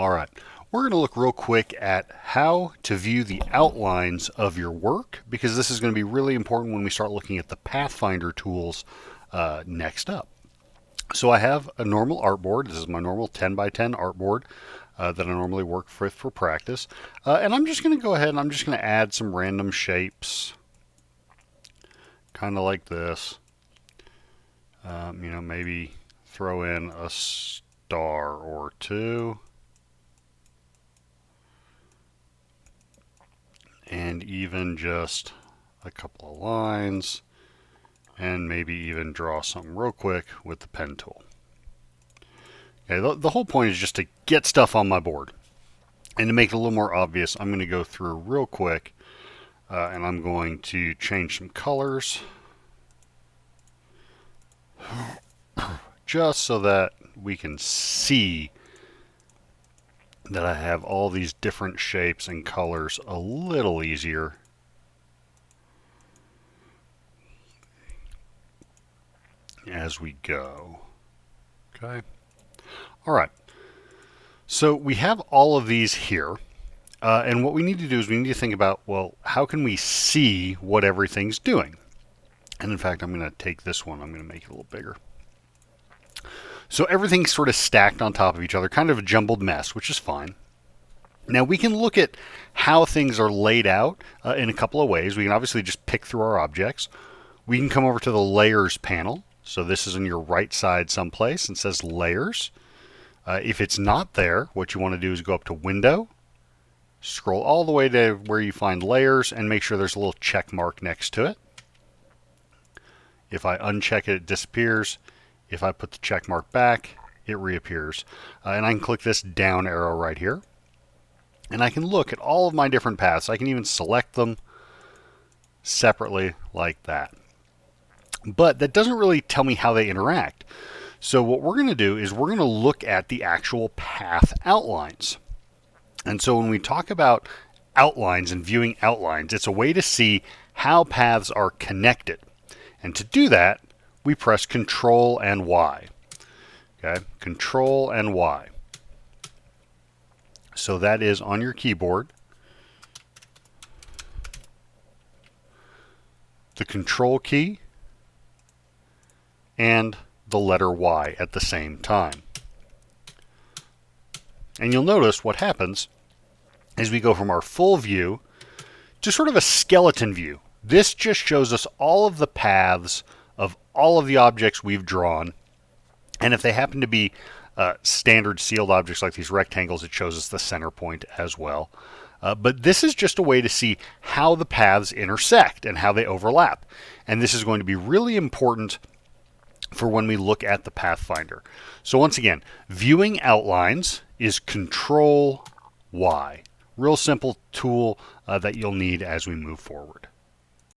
All right, we're going to look real quick at how to view the outlines of your work, because this is going to be really important when we start looking at the Pathfinder tools next up. So I have a normal artboard. This is my normal 10 by 10 artboard that I normally work with for practice. And I'm just going to go ahead and I'm just going to add some random shapes, kind of like this. Maybe throw in a star or two. And even just a couple of lines, and maybe even draw something real quick with the pen tool. Okay, the whole point is just to get stuff on my board. And to make it a little more obvious, I'm going to go through real quick and I'm going to change some colors just so that we can see that I have all these different shapes and colors a little easier. As we go. Okay. All right. So we have all of these here. And what we need to do is we need to think about, well, how can we see what everything's doing? And in fact, I'm going to take this one. I'm going to make it a little bigger. So everything's sort of stacked on top of each other, kind of a jumbled mess, which is fine. Now we can look at how things are laid out in a couple of ways. We can obviously just pick through our objects. We can come over to the Layers panel. So this is on your right side someplace and says Layers. If it's not there, what you want to do is go up to Window, scroll all the way to where you find Layers, and make sure there's a little check mark next to it. If I uncheck it, it disappears. If I put the check mark back, it reappears. And I can click this down arrow right here. And I can look at all of my different paths. I can even select them separately like that. But that doesn't really tell me how they interact. So what we're going to do is we're going to look at the actual path outlines. And so when we talk about outlines and viewing outlines, it's a way to see how paths are connected. And to do that, we press Control and Y. Okay, Control and Y. So that is on your keyboard. The Control key and the letter Y at the same time. And you'll notice what happens is we go from our full view to sort of a skeleton view. This just shows us all of the paths of all of the objects we've drawn. And if they happen to be standard sealed objects like these rectangles, it shows us the center point as well. But this is just a way to see how the paths intersect and how they overlap. And this is going to be really important for when we look at the Pathfinder. So once again, viewing outlines is Control Y. Real simple tool that you'll need as we move forward.